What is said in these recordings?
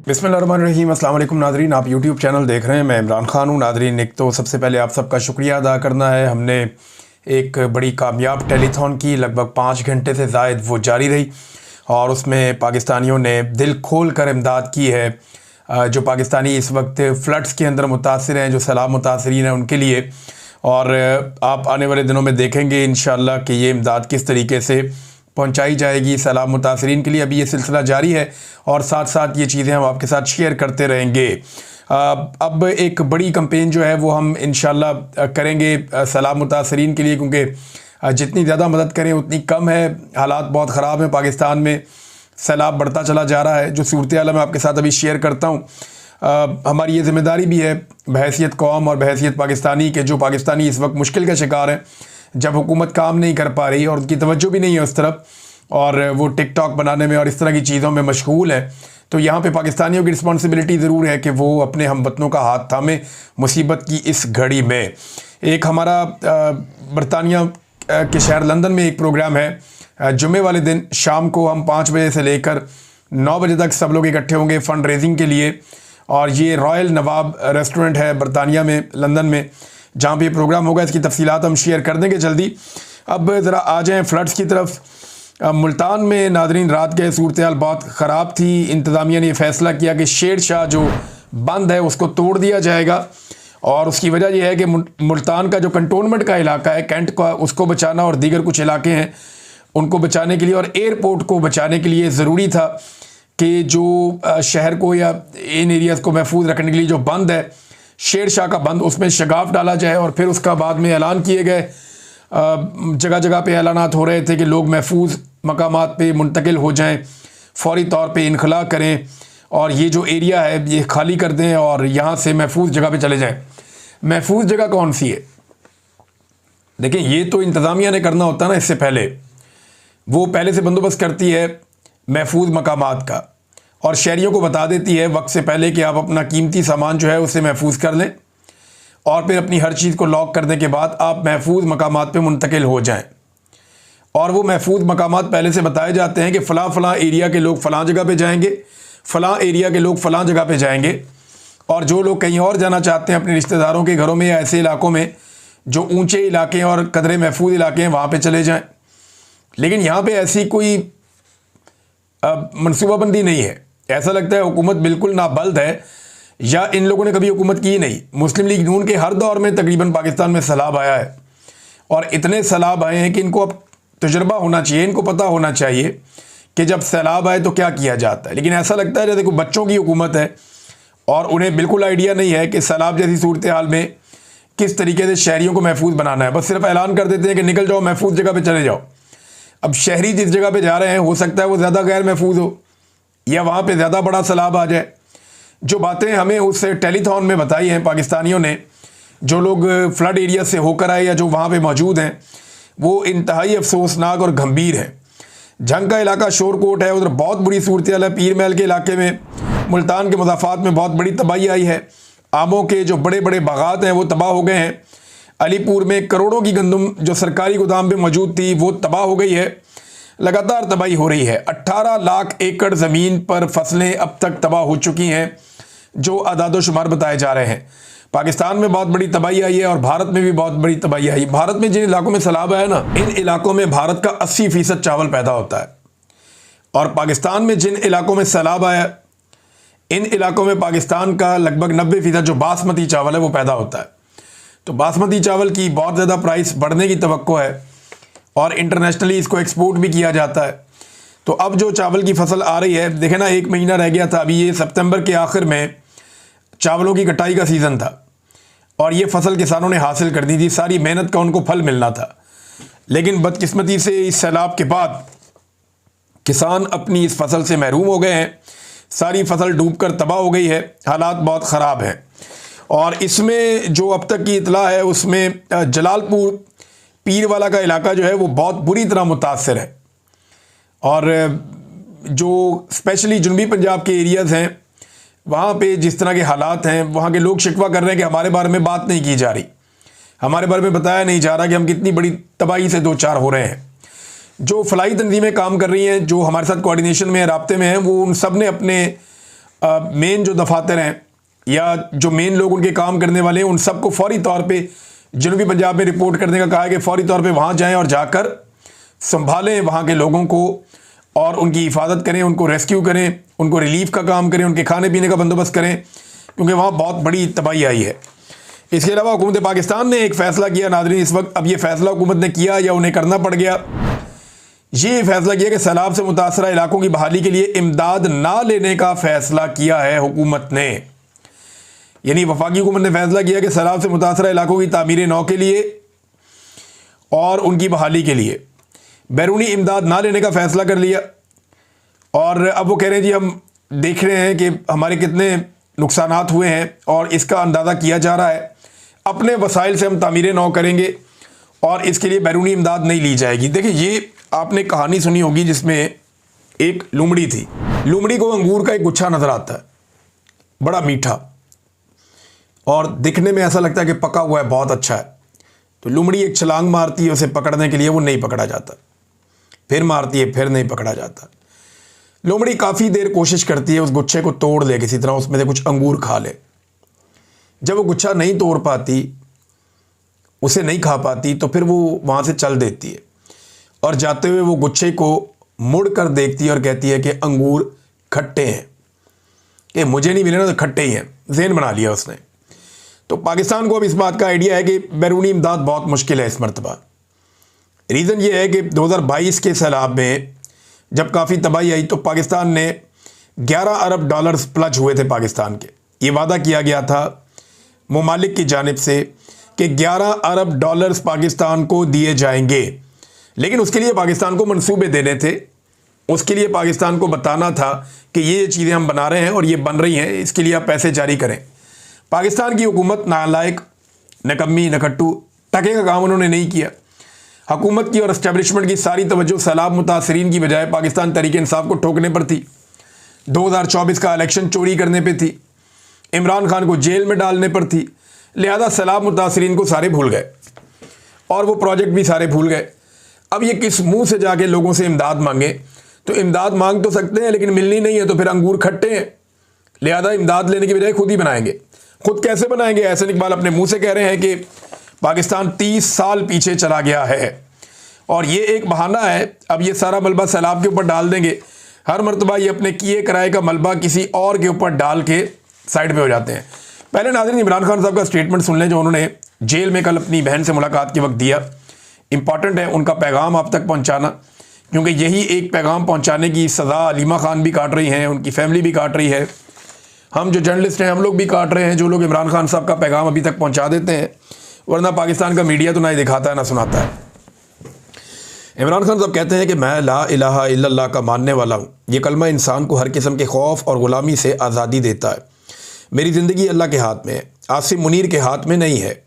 बिस्मिल्लाहिर्रहमानिर्रहीम। अस्सलाम वालेकुम नाज़रीन, आप यूट्यूब चैनल देख रहे हैं। मैं इमरान ख़ान हूँ। नाज़रीन, एक तो सबसे पहले आप सबका शुक्रिया अदा करना है। हमने एक बड़ी कामयाब टेलीथॉन की, लगभग 5 घंटे से ज़ायद वो जारी रही और उसमें पाकिस्तानियों ने दिल खोल कर इमदाद की है। जो पाकिस्तानी इस वक्त फ़्लड्स के अंदर मुतासिर हैं, जो सैलाब मुतासरीन हैं, उनके लिए। और आप आने वाले दिनों में देखेंगे इंशाअल्लाह कि ये इमदाद किस तरीके से पहुंचाई जाएगी सैलाब मुतासरीन के लिए। अभी ये सिलसिला जारी है और साथ साथ ये चीज़ें हम आपके साथ शेयर करते रहेंगे। अब एक बड़ी कैंपेन जो है वो हम इंशाअल्लाह करेंगे सैलाब मुतासरीन के लिए, क्योंकि जितनी ज़्यादा मदद करें उतनी कम है। हालात बहुत ख़राब हैं पाकिस्तान में, सैलाब बढ़ता चला जा रहा है। जो सूरत हाल मैं आपके साथ अभी शेयर करता हूँ, हमारी ये ज़िम्मेदारी भी है बहैसियत कौम और बहैसियत पाकिस्तानी के, जो पाकिस्तानी इस वक्त मुश्किल का शिकार हैं। जब हुकूमत काम नहीं कर पा रही और उनकी तवज्जो भी नहीं है उस तरफ, और वो टिकटॉक बनाने में और इस तरह की चीज़ों में मशगूल है, तो यहाँ पे पाकिस्तानियों की रिस्पॉन्सिबिलिटी ज़रूर है कि वो अपने हमवतनों का हाथ थामे मुसीबत की इस घड़ी में। एक हमारा बरतानिया के शहर लंदन में एक प्रोग्राम है। जुमे वाले दिन शाम को हम 5 बजे से लेकर 9 बजे तक सब लोग इकट्ठे होंगे फ़ंड रेजिंग के लिए। और ये रॉयल नवाब रेस्टोरेंट है बरतानिया में, लंदन में, जहाँ पे ये प्रोग्राम होगा। इसकी तफसीलात हम शेयर कर देंगे जल्दी। अब ज़रा आ जाएँ फ्लड्स की तरफ। मुल्तान में नाज़रीन रात के सूरत हाल बहुत ख़राब थी। इंतज़ामिया ने फ़ैसला किया कि शेर शाह जो बंद है उसको तोड़ दिया जाएगा, और उसकी वजह यह है कि मुल्तान का जो कंटोनमेंट का इलाका है, कैंट का, उसको बचाना और दीगर कुछ इलाके हैं उनको बचाने के लिए और एयरपोर्ट को बचाने के लिए ज़रूरी था कि जो शहर को या इन एरियाज़ को महफूज रखने के लिए जो बंद है शेर शाह का बंद, उसमें शगाफ डाला जाए। और फिर उसका बाद में ऐलान किए गए, जगह जगह पे ऐलानात हो रहे थे कि लोग महफूज मकामात पे मुंतकिल हो जाएं, फौरी तौर पे इनखला करें और ये जो एरिया है ये खाली कर दें और यहाँ से महफूज जगह पे चले जाएं। महफूज जगह कौन सी है? देखिए, ये तो इंतज़ामिया ने करना होता है ना। इससे पहले वो पहले से बंदोबस्त करती है महफूज मकामात का और शहरियों को बता देती है वक्त से पहले कि आप अपना कीमती सामान जो है उसे महफूज कर लें, और फिर अपनी हर चीज़ को लॉक करने के बाद आप महफूज मकामात पे मुंतकिल हो जाएं। और वो महफूज मकामात पहले से बताए जाते हैं कि फ़लाँ फ़लाँ एरिया के लोग फ़लाँ जगह पे जाएंगे, फ़लाँ एरिया के लोग फ़लाँ जगह पे जाएंगे, और जो लोग कहीं और जाना चाहते हैं अपने रिश्तेदारों के घरों में या ऐसे इलाकों में जो ऊँचे इलाके हैं और कदरे महफूज इलाके हैं, वहाँ पर चले जाएँ। लेकिन यहाँ पर ऐसी कोई मनसूबाबंदी नहीं है। ऐसा लगता है हुकूमत बिल्कुल नाबल्द है, या इन लोगों ने कभी हुकूमत की नहीं। मुस्लिम लीग नून के हर दौर में तकरीबन पाकिस्तान में सैलाब आया है, और इतने सैलाब आए हैं कि इनको अब तजुर्बा होना चाहिए, इनको पता होना चाहिए कि जब सैलाब आए तो क्या किया जाता है। लेकिन ऐसा लगता है जैसे कोई बच्चों की हुकूमत है और उन्हें बिल्कुल आइडिया नहीं है कि सैलाब जैसी सूरत हाल में किस तरीके से शहरियों को महफूज बनाना है। बस सिर्फ ऐलान कर देते हैं कि निकल जाओ, महफूज जगह पर चले जाओ। अब शहरी जिस जगह पे जा रहे हैं हो सकता है वो ज़्यादा गैर महफूज हो या वहाँ पे ज़्यादा बड़ा सैलाब आ जाए। जो बातें हमें उस टेलीथॉन में बताई हैं पाकिस्तानियों ने, जो लोग फ्लड एरिया से होकर आए या जो वहाँ पे मौजूद हैं, वो इंतहाई अफसोसनाक और गंभीर है। जंग का इलाका शोरकोट है, उधर बहुत बुरी सूरत हाल है। पीर महल के इलाके में, मुल्तान के मुज़ाफ़ात में बहुत बड़ी तबाही आई है। आमों के जो बड़े बड़े बागात हैं वो तबाह हो गए हैं। अलीपुर में करोड़ों की गंदम जो सरकारी गोदाम पे मौजूद थी वो तबाह हो गई है। लगातार तबाही हो रही है। 18 लाख एकड़ ज़मीन पर फसलें अब तक तबाह हो चुकी हैं, जो आदादो शुमार बताए जा रहे हैं। पाकिस्तान में बहुत बड़ी तबाही आई है और भारत में भी बहुत बड़ी तबाही आई। भारत में जिन इलाकों में सैलाब आया ना, इन इलाकों में भारत का 80% चावल पैदा होता है, और पाकिस्तान में जिन इलाकों में सैलाब आया, इन इलाकों में पाकिस्तान का लगभग 90% जो बासमती चावल है वो पैदा होता है। तो बासमती चावल की बहुत ज़्यादा प्राइस बढ़ने की तवक्को है और इंटरनेशनली इसको एक्सपोर्ट भी किया जाता है। तो अब जो चावल की फसल आ रही है, देखे ना, 1 महीना रह गया था। अभी ये सितंबर के आखिर में चावलों की कटाई का सीज़न था और ये फसल किसानों ने हासिल कर दी थी। सारी मेहनत का उनको फल मिलना था, लेकिन बदकिस्मती से इस सैलाब के बाद किसान अपनी इस फसल से महरूम हो गए हैं। सारी फसल डूबकर तबाह हो गई है। हालात बहुत ख़राब हैं। और इसमें जो अब तक की इतला है उसमें जलालपुर पीरवाला का इलाका जो है वो बहुत बुरी तरह मुतासर है, और जो स्पेशली जनूबी पंजाब के एरियाज़ हैं वहाँ पे जिस तरह के हालात हैं, वहाँ के लोग शिकवा कर रहे हैं कि हमारे बारे में बात नहीं की जा रही, हमारे बारे में बताया नहीं जा रहा कि हम कितनी बड़ी तबाही से दो चार हो रहे हैं। जो फलाई तंजीमें काम कर रही हैं, जो हमारे साथ कोऑर्डिनेशन में, राब्ते में हैं, वो उन सब ने अपने मेन जो दफातर हैं या जो मेन लोग उनके काम करने वाले हैं, उन सबको फौरी तौर पे जनूबी पंजाब में रिपोर्ट करने का कहा है कि फौरी तौर पे वहाँ जाएं और जाकर संभालें वहाँ के लोगों को और उनकी हिफाजत करें, उनको रेस्क्यू करें, उनको रिलीफ का काम करें, उनके खाने पीने का बंदोबस्त करें, क्योंकि वहाँ बहुत बड़ी तबाही आई है। इसके अलावा हुकूमत पाकिस्तान ने एक फ़ैसला किया नाज़रीन इस वक्त, अब ये फ़ैसला हुकूमत ने किया या उन्हें करना पड़ गया, ये फैसला किया कि सैलाब से मुतासरा इलाकों की बहाली के लिए इमदाद ना लेने का फ़ैसला किया है हुकूमत ने। यानी वफाकी हुकूमत ने फैसला किया कि सैलाब से मुतासरा इलाकों की तामीर नौ के लिए और उनकी बहाली के लिए बैरूनी इमदाद ना लेने का फ़ैसला कर लिया। और अब वो कह रहे हैं जी हम देख रहे हैं कि हमारे कितने नुकसानात हुए हैं और इसका अंदाज़ा किया जा रहा है, अपने वसाइल से हम तामीर नौ करेंगे और इसके लिए बैरूनी इमदाद नहीं ली जाएगी। देखिए, ये आपने कहानी सुनी होगी जिसमें एक लुमड़ी थी। लुमड़ी को अंगूर का एक गुच्छा नज़र आता है, बड़ा मीठा, और दिखने में ऐसा लगता है कि पका हुआ है, बहुत अच्छा है। तो लुमड़ी एक छलांग मारती है उसे पकड़ने के लिए, वो नहीं पकड़ा जाता, फिर मारती है, फिर नहीं पकड़ा जाता। लोमड़ी काफ़ी देर कोशिश करती है उस गुच्छे को तोड़ ले, किसी तरह उसमें से कुछ अंगूर खा ले। जब वो गुच्छा नहीं तोड़ पाती, उसे नहीं खा पाती, तो फिर वो वहाँ से चल देती है और जाते हुए वो गुच्छे को मुड़ कर देखती है और कहती है कि अंगूर खट्टे हैं, कि मुझे नहीं मिले ना तो खट्टे ही हैं। ज़हन बना लिया उसने। तो पाकिस्तान को अब इस बात का आइडिया है कि बैरूनी इमदाद बहुत मुश्किल है इस मरतबा। रीज़न ये है कि 2022 के सैलाब में जब काफ़ी तबाही आई तो पाकिस्तान ने 11 अरब डॉलर्स प्लज हुए थे पाकिस्तान के। ये वादा किया गया था मुमालिक की जानिब से कि 11 अरब डॉलर्स पाकिस्तान को दिए जाएंगे, लेकिन उसके लिए पाकिस्तान को मंसूबे देने थे, उसके लिए पाकिस्तान को बताना था कि ये चीज़ें हम बना रहे हैं और ये बन रही हैं, इसके लिए आप पैसे जारी करें। पाकिस्तान की हुकूमत नालायक, नकम्मी, नकट्टू, टके का काम उन्होंने नहीं किया। हुकूमत की और इस्टेब्लिशमेंट की सारी तवज्जो सैलाब मुतासरीन की बजाय पाकिस्तान तहरीक इंसाफ को ठोकने पर थी, 2024 का इलेक्शन चोरी करने पे थी, इमरान खान को जेल में डालने पर थी। लिहाजा सैलाब मुतासरीन को सारे भूल गए और वो प्रोजेक्ट भी सारे भूल गए। अब ये किस मुंह से जाके लोगों से इमदाद मांगे? तो इमदाद मांग तो सकते हैं लेकिन मिलनी नहीं है, तो फिर अंगूर खट्टे हैं, लिहाजा इमदाद लेने की बजाय खुद ही बनाएंगे। खुद कैसे बनाएंगे? एहसन इकबाल अपने मुंह से कह रहे हैं कि पाकिस्तान 30 साल पीछे चला गया है और ये एक बहाना है। अब ये सारा मलबा सैलाब के ऊपर डाल देंगे, हर मरतबा ये अपने किए कराए का मलबा किसी और के ऊपर डाल के साइड पे हो जाते हैं। पहले नाज़रीन इमरान खान साहब का स्टेटमेंट सुन लें जो उन्होंने जेल में कल अपनी बहन से मुलाकात के वक्त दिया। इंपॉर्टेंट है उनका पैगाम आप तक पहुँचाना, क्योंकि यही एक पैगाम पहुँचाने की सज़ा अलीमा खान भी काट रही हैं, उनकी फैमिली भी काट रही है, हम जो जर्नलिस्ट हैं हम लोग भी काट रहे हैं, जो लोग इमरान खान साहब का पैगाम अभी तक पहुँचा देते हैं। वरना पाकिस्तान का मीडिया तो ना ही दिखाता है ना सुनाता है। इमरान खान साहब कहते हैं कि मैं ला इलाहा इल्लल्लाह का मानने वाला हूँ। ये कलमा इंसान को हर किस्म के खौफ और ग़ुलामी से आज़ादी देता है। मेरी ज़िंदगी अल्लाह के हाथ में है, आसिम मुनीर के हाथ में नहीं है।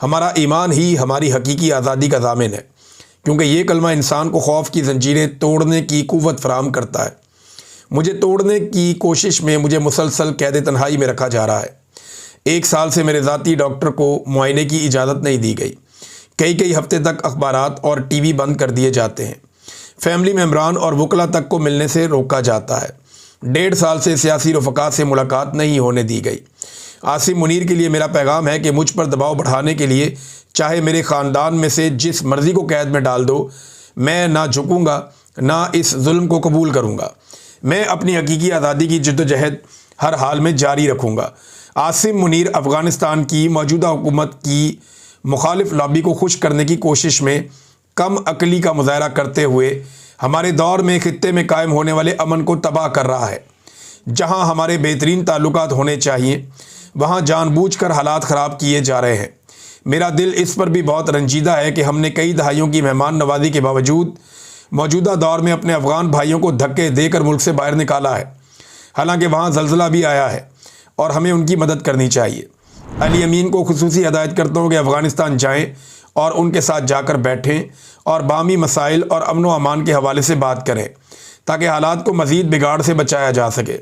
हमारा ईमान ही हमारी हकीकी आज़ादी का ज़ामिन है, क्योंकि ये कलमा इंसान को खौफ की ज़ंजीरें तोड़ने की क़ुव्वत फ़राहम करता है। मुझे तोड़ने की कोशिश में मुझे मुसलसल कैद तन्हाई में रखा जा रहा है। 1 साल से मेरे ज़ाती डॉक्टर को मुआयने की इजाज़त नहीं दी गई। कई हफ्ते तक अखबारात और टीवी बंद कर दिए जाते हैं। फैमिली मेम्बरान और वकला तक को मिलने से रोका जाता है। 1.5 साल से सियासी रफ़क़ा से मुलाकात नहीं होने दी गई। आसिम मुनीर के लिए मेरा पैगाम है कि मुझ पर दबाव बढ़ाने के लिए चाहे मेरे ख़ानदान में से जिस मर्ज़ी को कैद में डाल दो, मैं ना झुकूँगा ना इस जुल्म को कबूल करूँगा। मैं अपनी हकीकी आज़ादी की जद्दोजहद हर हाल में जारी रखूँगा। आसिम मुनीर अफ़गानिस्तान की मौजूदा हुकूमत की मुखालिफ लॉबी को खुश करने की कोशिश में कम अकली का मुज़ाहरा करते हुए हमारे दौर में ख़ित्ते में कायम होने वाले अमन को तबाह कर रहा है। जहां हमारे बेहतरीन ताल्लुकात होने चाहिए वहां जानबूझकर हालात ख़राब किए जा रहे हैं। मेरा दिल इस पर भी बहुत रंजीदा है कि हमने कई दहाइयों की मेहमान नवाजी के बावजूद मौजूदा दौर में अपने अफ़गान भाइयों को धक्के देकर मुल्क से बाहर निकाला है। हालांकि वहाँ ज़लज़ला भी आया है और हमें उनकी मदद करनी चाहिए। अली अमीन को खुसूसी हदायत करता हूँ कि अफ़गानिस्तान जाएँ और उनके साथ जाकर बैठें और बामी मसाइल और अमन व अमान के हवाले से बात करें ताकि हालात को मज़ीद बिगाड़ से बचाया जा सके।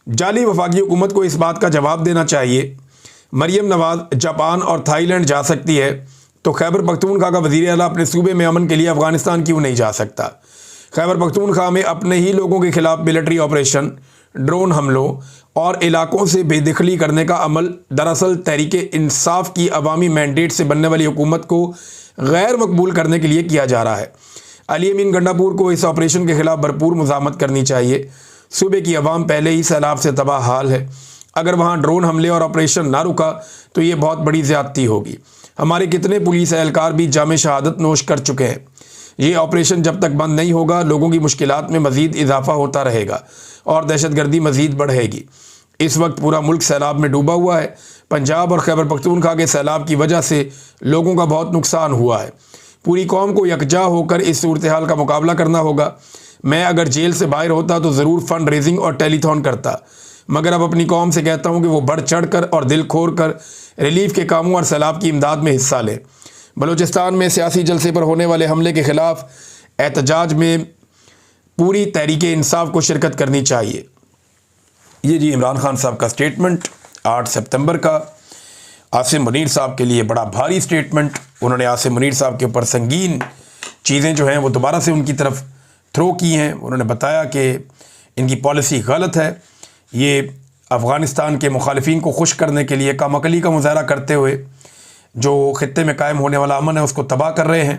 जाली वफाकी हुकूमत को इस बात का जवाब देना चाहिए। मरियम नवाज़ जापान और थाईलैंड जा सकती है तो खैबर पख्तूनख्वा का वज़ीर आला अपने सूबे में अमन के लिए अफ़गानिस्तान क्यों नहीं जा सकता? खैबर पख्तूनख्वा में अपने ही लोगों के खिलाफ मिलिट्री ऑपरेशन, ड्रोन हमलों और इलाकों से बेदखली करने का अमल दरअसल तहरीके इंसाफ की अवामी मैंडेट से बनने वाली हुकूमत को गैर मकबूल करने के लिए किया जा रहा है। अली अमीन गंडापुर को इस ऑपरेशन के खिलाफ भरपूर मुज़ामत करनी चाहिए। सूबे की आवाम पहले ही सैलाब से तबाह हाल है। अगर वहाँ ड्रोन हमले और ऑपरेशन ना रुका तो ये बहुत बड़ी ज़्यादती होगी। हमारे कितने पुलिस एहलकार भी जामे शहादत नोश कर चुके हैं। ये ऑपरेशन जब तक बंद नहीं होगा लोगों की मुश्किलात में मज़ीद इजाफा होता रहेगा और दहशतगर्दी मज़ीद बढ़ेगी। इस वक्त पूरा मुल्क सैलाब में डूबा हुआ है। पंजाब और खैबर पख्तूनख्वा के सैलाब की वजह से लोगों का बहुत नुकसान हुआ है। पूरी कौम को यकजा होकर इस सूरत हाल का मुकाबला करना होगा। मैं अगर जेल से बाहर होता तो ज़रूर फ़ंड रेजिंग और टेलीथॉन करता, मगर अब अपनी कौम से कहता हूँ कि वो बढ़ चढ़ कर और दिल खोर कर रिलीफ के कामों और सैलाब की इमदाद में हिस्सा लें। बलूचिस्तान में सियासी जलसे पर होने वाले हमले के ख़िलाफ़ एहतजाज में पूरी तहरीके इंसाफ को शिरकत करनी चाहिए। ये जी इमरान खान साहब का स्टेटमेंट 8 सितंबर का। आसिम मुनीर साहब के लिए बड़ा भारी स्टेटमेंट। उन्होंने आसिम मुनीर साहब के ऊपर संगीन चीज़ें जो हैं वो दोबारा से उनकी तरफ थ्रो की हैं। उन्होंने बताया कि इनकी पॉलिसी गलत है। ये अफ़गानिस्तान के मुखालिफिन को खुश करने के लिए कामकली का मुजाहरा करते हुए जो ख़ित्ते में कायम होने वाला अमन है उसको तबाह कर रहे हैं।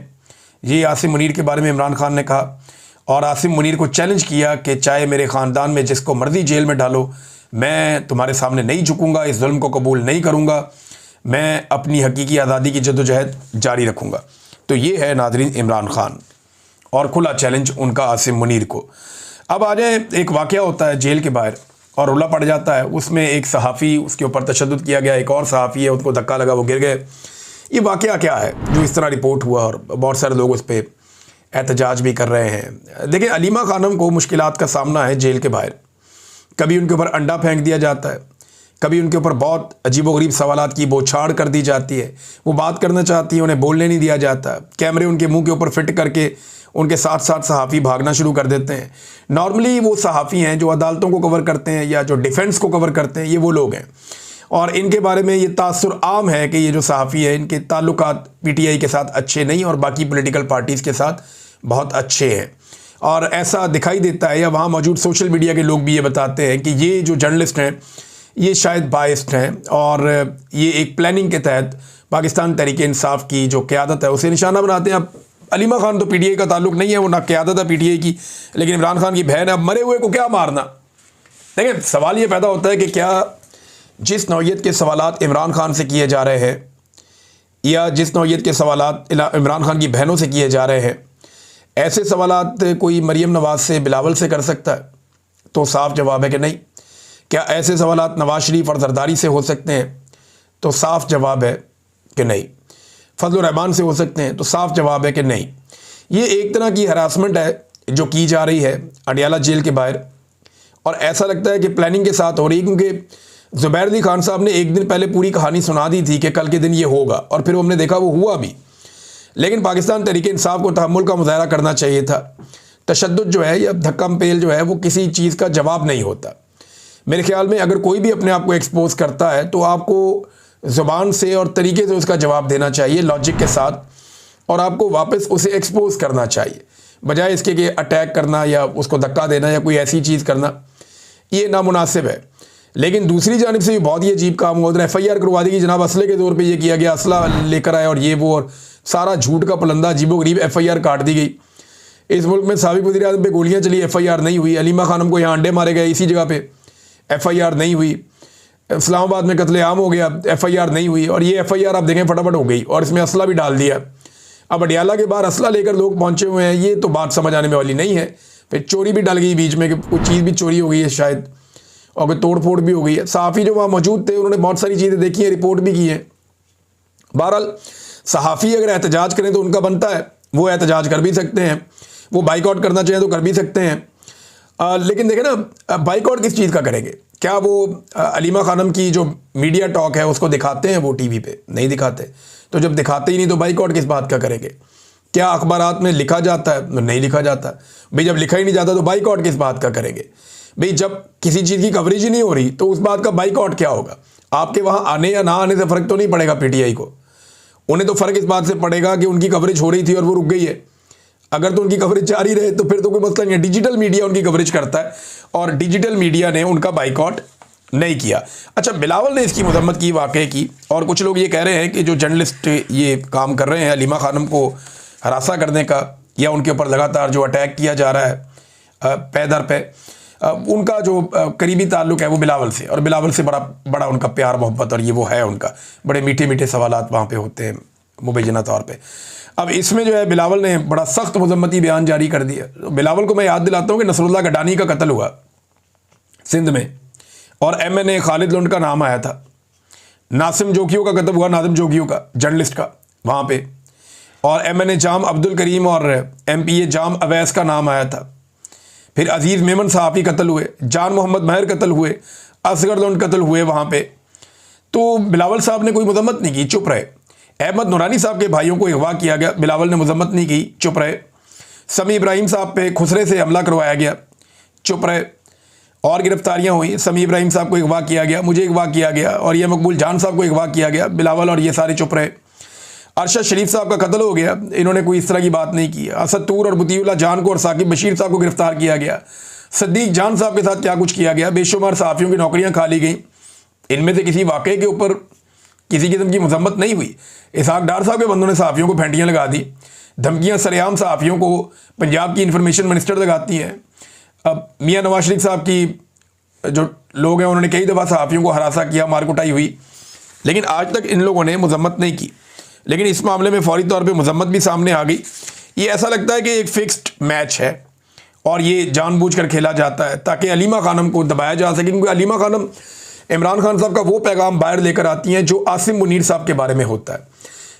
ये आसिम मुनीर के बारे में इमरान खान ने कहा और आसिम मुनीर को चैलेंज किया कि चाहे मेरे ख़ानदान में जिसको मर्ज़ी जेल में डालो, मैं तुम्हारे सामने नहीं झुकूँगा, इस जुल्म को कबूल नहीं करूँगा, मैं अपनी हकीकी आज़ादी की जद्दोजहद जारी रखूँगा। तो ये है नाज़रीन इमरान खान और खुला चैलेंज उनका आसिम मुनीर को। अब आ जाए, एक वाक़या होता है जेल के बाहर और रुला पड़ जाता है। उसमें एक सहाफ़ी, उसके ऊपर तशद्दुद किया गया, एक और सहाफ़ी है, उसको धक्का लगा, वो गिर गए। ये वाक़या क्या है जो इस तरह रिपोर्ट हुआ और बहुत सारे लोग उस पर एहतजाज भी कर रहे हैं। देखिए, अलीमा खानम को मुश्किलात का सामना है जेल के बाहर। कभी उनके ऊपर अंडा फेंक दिया जाता है, कभी उनके ऊपर बहुत अजीबोगरीब सवालात की बौछार कर दी जाती है। वो बात करना चाहती है, उन्हें बोलने नहीं दिया जाता। कैमरे उनके मुंह के ऊपर फिट करके उनके साथ साथ सहाफ़ी भागना शुरू कर देते हैं। नॉर्मली वो सहाफ़ी हैं जो अदालतों को कवर करते हैं या जो डिफेंस को कवर करते हैं, ये वो लोग हैं। और इनके बारे में ये तासुर आम है कि ये जो सहाफ़ी है इनके ताल्लुकात पीटीआई के साथ अच्छे नहीं और बाकी पॉलिटिकल पार्टीज़ के साथ बहुत अच्छे हैं। और ऐसा दिखाई देता है, या वहाँ मौजूद सोशल मीडिया के लोग भी ये बताते हैं कि ये जो जर्नलिस्ट हैं ये शायद बायस्ड हैं और ये एक प्लानिंग के तहत पाकिस्तान तहरीक इंसाफ की जो क़यादत है उसे निशाना बनाते हैं। अब अलीमा खान तो पीटीआई का ताल्लुक नहीं है, वो ना क़यादत है पीटीआई की, लेकिन इमरान खान की बहन है। अब मरे हुए को क्या मारना। देखिए, सवाल ये पैदा होता है कि क्या जिस नौइयत के सवालात इमरान खान से किए जा रहे हैं या जिस नौइयत के सवालात इमरान खान की बहनों से किए जा रहे हैं, ऐसे सवालात कोई मरीम नवाज़ से, बिलावल से कर सकता है? तो साफ जवाब है कि नहीं। क्या ऐसे सवालात नवाज़ शरीफ और जरदारी से हो सकते हैं? तो साफ जवाब है कि नहीं। फजल रहमान से हो सकते हैं? तो साफ जवाब है कि नहीं। ये एक तरह की हरासमेंट है जो की जा रही है अडियाला जेल के बाहर, और ऐसा लगता है कि प्लानिंग के साथ हो रही है, क्योंकि ज़ुबैर अली खान साहब ने एक दिन पहले पूरी कहानी सुना दी थी कि कल के दिन ये होगा, और फिर हमने देखा वो हुआ भी। लेकिन पाकिस्तान तहरीक इंसाफ को तहम्मुल का मुजाहरा करना चाहिए था। तशद्दुद जो है या धक्का पेल जो है वो किसी चीज़ का जवाब नहीं होता। मेरे ख्याल में अगर कोई भी अपने आप को एक्सपोज करता है तो आपको ज़ुबान से और तरीके से उसका जवाब देना चाहिए, लॉजिक के साथ, और आपको वापस उसे एक्सपोज करना चाहिए, बजाय इसके कि अटैक करना या उसको धक्का देना या कोई ऐसी चीज़ करना। ये नामुनासिब है। लेकिन दूसरी जानिब से भी बहुत ही अजीब काम हुआ। FIR करवा दी कि जनाब असले के तौर पे ये किया गया, असला लेकर आए और ये वो, और सारा झूठ का पलंदा अजीबोगरीब FIR काट दी गई। इस मुल्क में साबिक़ वज़ीर-ए-आज़म पे गोलियाँ चली, FIR नहीं हुई। अलीमा खानम को यहाँ अंडे मारे गए इसी जगह पे, FIR नहीं हुई। इस्लामाबाद में कत्लेआम हो गया, FIR नहीं हुई। और ये FIR आप देखें फटाफट हो गई, और इसमें असला भी डाल दिया। अब अडियाला के बाहर असला लेकर लोग पहुँचे हुए हैं, ये तो बात समझ आने में वाली नहीं है। फिर चोरी भी डल गई बीच में कि कोई चीज़ भी चोरी हो गई है शायद, और कोई तोड़ फोड़ भी हो गई है। सहाफ़ी जो वहाँ मौजूद थे उन्होंने बहुत सारी चीज़ें देखी हैं, रिपोर्ट भी की है। बहरहाल सहाफ़ी अगर एहतजाज करें तो उनका बनता है, वो एहतजाज कर भी सकते हैं, वो बाइकआउट करना चाहें तो कर भी सकते हैं। लेकिन देखें ना, बाइकआउट किस चीज़ का करेंगे? क्या वो अलीमा खानम की जो मीडिया टॉक है उसको दिखाते हैं वो टीवी पे? नहीं दिखाते। तो जब दिखाते ही नहीं तो बाइकआउट किस बात का करेंगे? क्या अखबारात में लिखा जाता है? नहीं लिखा जाता। भाई जब लिखा ही नहीं जाता तो बाइकआउट किस बात का करेंगे? भाई जब किसी चीज़ की कवरेज ही नहीं हो रही तो उस बात का बाइकआउट क्या होगा? आपके वहाँ आने या ना आने से फ़र्क तो नहीं पड़ेगा पीटीआई को। उन्हें तो फ़र्क इस बात से पड़ेगा कि उनकी कवरेज हो रही थी और वो रुक गई है। अगर तो उनकी कवरेज जारी रहे तो फिर तो कोई मसला नहीं है, डिजिटल मीडिया उनकी कवरेज करता है और डिजिटल मीडिया ने उनका बाइकआउट नहीं किया। अच्छा, बिलावल ने इसकी मजम्मत की वाकई की, और कुछ लोग ये कह रहे हैं कि जो जर्नलिस्ट ये काम कर रहे हैं हलीमा खानम को हरासा करने का या उनके ऊपर लगातार जो अटैक किया जा रहा है पे दर पे, उनका जो करीबी ताल्लुक है वो बिलावल से, और बिलावल से बड़ा उनका प्यार मोहब्बत और ये वो है उनका, बड़े मीठे मीठे सवालात वहाँ पे होते हैं मुबैना तौर पे। अब इसमें जो है बिलावल ने बड़ा सख्त मजम्मती बयान जारी कर दिया। बिलावल को मैं याद दिलाता हूँ कि नसरुल्लाह गडानी का कत्ल हुआ सिंध में और MNA खालिद लुंड का नाम आया था। नासिम जोगियों का कत्ल हुआ, नासिम जोगियों का, जर्नलिस्ट का वहाँ पे, और MNA जाम अब्दुल करीम और MPA जाम अवैस का नाम आया था। फिर अजीज़ मेमन सहाफ़ी कत्ल हुए, जान मोहम्मद महर कत्ल हुए, असगर लुंड कत्ल हुए वहाँ पे। तो बिलावल साहब ने कोई मजम्मत नहीं की, चुप रहे। अहमद नूरानी साहब के भाइयों को अगवा किया गया, बिलावल ने मजम्मत नहीं की, चुप रहे। समी इब्राहिम साहब पे खुसरे से हमला करवाया गया, चुप रहे। और गिरफ्तारियां हुई, समी इब्राहिम साहब को अगवा किया गया, मुझे अगवा किया गया, और ये मकबूल जान साहब को अगवा किया गया, बिलावल और ये सारे चुप रहे। अरशद शरीफ साहब का कत्ल हो गया, इन्होंने कोई इस तरह की बात नहीं की। असद तूर और बुतीउल्लाह जान को और साकिब बशीर साहब को गिरफ्तार किया गया। सद्दीक जान साहब के साथ क्या कुछ किया गया, बेशुमार सहाफ़ियों की नौकरियां खा ली गई। इनमें से किसी वाक़े के ऊपर किसी किस्म की मजम्मत नहीं हुई। इसहाक डार साहब के बंदों ने सहाफ़ियों को फेंटियाँ लगा दी, धमकियाँ सरेआम सहाफ़ियों को पंजाब की इंफॉर्मेशन मिनिस्टर लगाती हैं। अब मियाँ नवाज शरीफ साहब की जो लोग हैं उन्होंने कई दफ़ा सहाफ़ियों को हरासा किया, मार कुटाई हुई, लेकिन आज तक इन लोगों ने मजम्मत नहीं की। लेकिन इस मामले में फौरी तौर पे मजम्मत भी सामने आ गई। ये ऐसा लगता है कि एक फिक्स्ड मैच है और ये जानबूझकर खेला जाता है ताकि हलीमा खानम को दबाया जा सके, क्योंकि हलीमा खानम इमरान खान साहब का वो पैगाम बाहर लेकर आती हैं जो आसिम मुनीर साहब के बारे में होता है।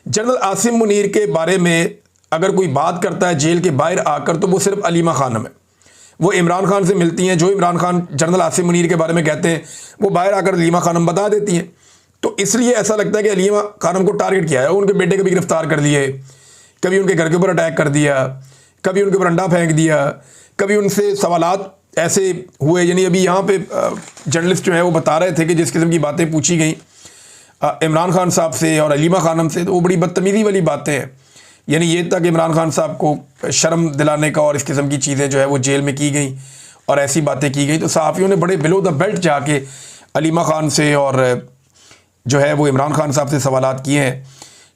जनरल आसिम मुनीर के बारे में अगर कोई बात करता है जेल के बाहर आकर तो वो सिर्फ हलीमा खानम है। वो इमरान खान से मिलती हैं, जो इमरान खान जनरल आसिम मुनीर के बारे में कहते हैं वो बाहर आकर हलीमा खानम बता देती हैं। तो इसलिए ऐसा लगता है कि हलीमा खानम को टारगेट किया है। उनके बेटे को भी गिरफ्तार कर लिए, कभी उनके घर के ऊपर अटैक कर दिया, कभी उनके ऊपर अंडा फेंक दिया, कभी उनसे सवालात ऐसे हुए। यानी अभी यहाँ पे जर्नलिस्ट जो है वो बता रहे थे कि जिस किस्म की बातें पूछी गई इमरान खान साहब से और हलीमा खानम से, तो वो बड़ी बदतमीज़ी वाली बातें हैं। यानी ये तक इमरान खान साहब को शर्म दिलाने का और इस किस्म की चीज़ें जो है वो जेल में की गई और ऐसी बातें की गई। तो सहाफ़ियों ने बड़े बिलो द बेल्ट जाके हलीमा खान से और जो है वो इमरान खान साहब से सवालात किए हैं।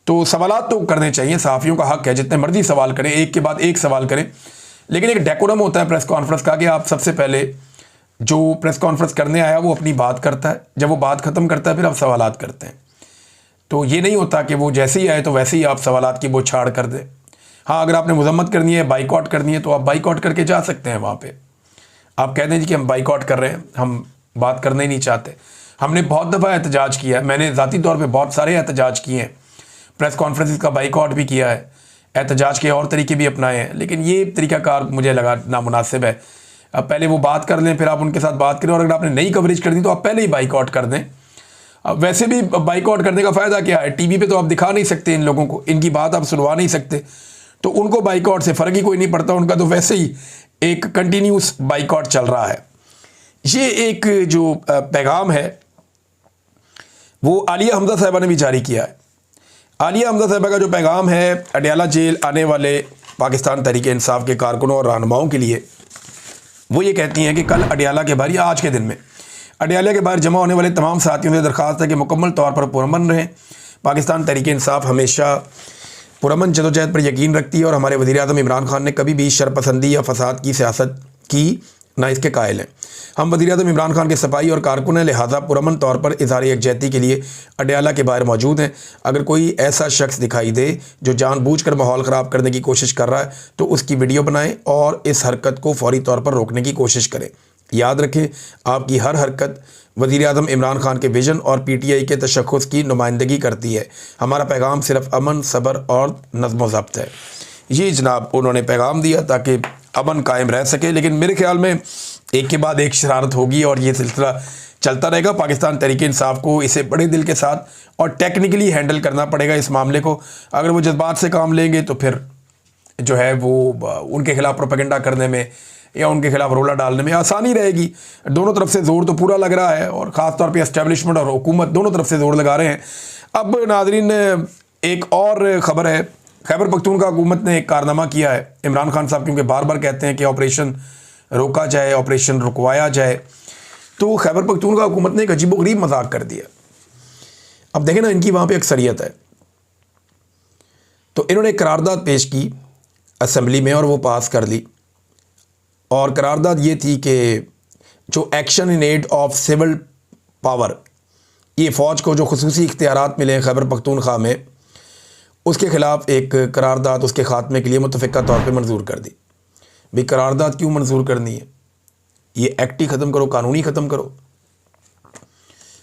तो सवालात तो करने चाहिए, सहाफ़ियों का हक़ है, जितने मर्जी सवाल करें, एक के बाद एक सवाल करें, लेकिन एक डेकोरम होता है प्रेस कॉन्फ्रेंस का कि आप सबसे पहले जो प्रेस कॉन्फ्रेंस करने आया वो अपनी बात करता है, जब वो बात ख़त्म करता है फिर आप सवालात करते हैं। तो ये नहीं होता कि वो जैसे ही आए तो वैसे ही आप सवालात की बौछार कर दें। हाँ, अगर आपने मजम्मत करनी है, बाइकआउट करनी है, तो आप बाइकआउट करके जा सकते हैं। वहाँ पे आप कह दें जी कि हम बाइकआउट कर रहे हैं, हम बात करना ही नहीं चाहते। हमने बहुत दफ़ा एहतजाज किया है, मैंने ज़ाती तौर पे बहुत सारे एहतजाज किए हैं, प्रेस कॉन्फ्रेंस का बाइकआउट भी किया है, एहतजाज के और तरीके भी अपनाए हैं, लेकिन ये तरीक़ाकार मुझे लगा नामुनासिब है। अब पहले वो बात कर लें फिर आप उनके साथ बात करें, और अगर आपने नई कवरेज करनी तो आप पहले ही बाइकआउट कर दें। अब वैसे भी बाइकआउट करने का फ़ायदा क्या है, टीवी पे तो आप दिखा नहीं सकते इन लोगों को, इनकी बात आप सुनवा नहीं सकते, तो उनको बाइकआउट से फ़र्क ही कोई नहीं पड़ता, उनका तो वैसे ही एक कंटिन्यूस बाइकआउट चल रहा है। ये एक जो पैगाम है वो आलिया हमजा साहिबा ने भी जारी किया है। आलिया हमजा साहिबा का जो पैगाम है अडयाला जेल आने वाले पाकिस्तान तहरीक इंसाफ के कारकुनों और रहनुमाओं के लिए, वो ये कहती हैं कि कल अडयाला के बाहर या आज के दिन में अडयाला के बाहर जमा होने वाले तमाम साथियों से दरख्वास्त है कि मुकम्मल तौर पर पुरअमन रहें। पाकिस्तान तहरीक इंसाफ हमेशा पुरअमन जदोजहद पर यकीन रखती है और हमारे वज़ीर-ए-आज़म इमरान खान ने कभी भी शरपसंदी या फसाद की सियासत की ना इसके कायल हैं। हम वज़ीर-ए-आज़म इमरान खान के सफाई और कारकुन हैं, लिहाजा पुरअमन तौर पर इज़हार यकजहती के लिए अडयाला के बाहर मौजूद हैं। अगर कोई ऐसा शख्स दिखाई दे जो जानबूझकर माहौल ख़राब करने की कोशिश कर रहा है तो उसकी वीडियो बनाएं और इस हरकत को फौरी तौर पर रोकने की कोशिश करें। याद रखें, आपकी हर हरकत वज़ीर-ए-आज़म इमरान खान के विजन और PTI के तशख़्ख़ुस की नुमाइंदगी करती है। हमारा पैगाम सिर्फ अमन, सब्र और नज़्म व ज़ब्त है। ये जनाब उन्होंने पैगाम दिया ताकि अमन कायम रह सके, लेकिन मेरे ख्याल में एक के बाद एक शरारत होगी और ये सिलसिला चलता रहेगा। पाकिस्तान तहरीक इंसाफ को इसे बड़े दिल के साथ और टेक्निकली हैंडल करना पड़ेगा इस मामले को। अगर वो जज्बात से काम लेंगे तो फिर जो है वो उनके खिलाफ प्रोपेगेंडा करने में या उनके खिलाफ रोला डालने में आसानी रहेगी। दोनों तरफ से ज़ोर तो पूरा लग रहा है और ख़ास तौर पे एस्टेब्लिशमेंट और हुकूमत दोनों तरफ से ज़ोर लगा रहे हैं। अब नाज़रीन एक और ख़बर है खैबर पख्तूनख्वा हुकूमत ने एक कारनामा किया है। इमरान खान साहब क्योंकि बार बार कहते हैं कि ऑपरेशन रोका जाए, ऑपरेशन रुकवाया जाए, तो खैबर पख्तूनख्वा हुकूमत ने एक अजीबोगरीब मजाक कर दिया। अब देखें ना, इनकी वहाँ पे अक्सरियत है, तो इन्होंने एक करारदाद पेश की असम्बली में और वो पास कर ली। और करारदाद ये थी कि जो action in aid of civil power, ये फ़ौज को जो खुसूसी इख्तियारात मिले हैं खैबर पख्तूनख्वा में, उसके ख़िलाफ़ एक करारदाद उसके ख़ात्मे के लिए मुतफ़िक़ा तौर पे मंजूर कर दी। भाई करारदाद क्यों मंजूर करनी है? ये एक्ट ही ख़त्म करो, कानूनी ख़त्म करो।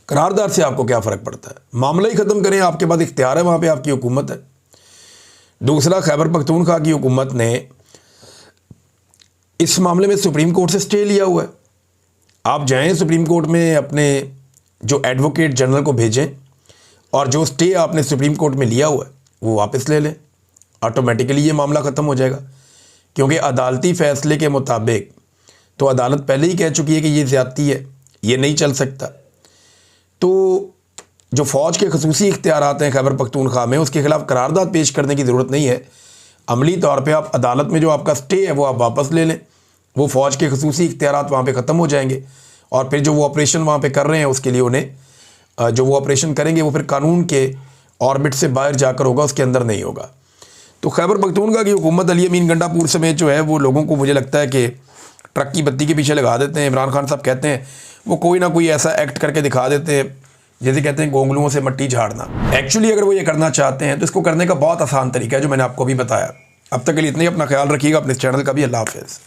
करारदाद से आपको क्या फ़र्क पड़ता है? मामला ही ख़त्म करें, आपके पास इख्तियार है, वहाँ पे आपकी हुकूमत है। दूसरा, खैबर पख्तूनख्वा की हुकूमत ने इस मामले में सुप्रीम कोर्ट से स्टे लिया हुआ है। आप जाएं सुप्रीम कोर्ट में, अपने जो एडवोकेट जनरल को भेजें और जो स्टे आपने सुप्रीम कोर्ट में लिया हुआ है वो वापस ले लें। ऑटोमेटिकली ये मामला ख़त्म हो जाएगा, क्योंकि अदालती फ़ैसले के मुताबिक तो अदालत पहले ही कह चुकी है कि ये ज़्यादती है, ये नहीं चल सकता। तो जो फ़ौज के खुसूसी इख्तियारात हैं खैबर पख्तूनख्वा में, उसके ख़िलाफ़ करारदाद पेश करने की ज़रूरत नहीं है। अमली तौर पे आप अदालत में जो आपका स्टे है वो आप वापस ले लें, वो फ़ौज के खुसूसी इख्तियारात वहाँ पे ख़त्म हो जाएंगे। और फिर जो वो ऑपरेशन वहाँ पे कर रहे हैं, उसके लिए उन्हें जो वो ऑपरेशन करेंगे वो फिर कानून के ऑर्बिट से बाहर जाकर होगा, उसके अंदर नहीं होगा। तो खैबर पख्तूनख्वा की हुकूमत अली अमीन गंडापुर समेत जो है वो लोगों को, मुझे लगता है कि ट्रक की बत्ती के पीछे लगा देते हैं। इमरान खान साहब कहते हैं वो कोई ना कोई ऐसा एक्ट करके दिखा देते हैं, जैसे कहते हैं गोंगलुओं से मट्टी झाड़ना। एक्चुअली अगर वो ये करना चाहते हैं तो इसको करने का बहुत आसान तरीका है, जो मैंने आपको अभी बताया। अब तक के लिए इतना ही। अपना ख्याल रखिएगा, अपने चैनल का भी। अल्लाह हाफ़िज़।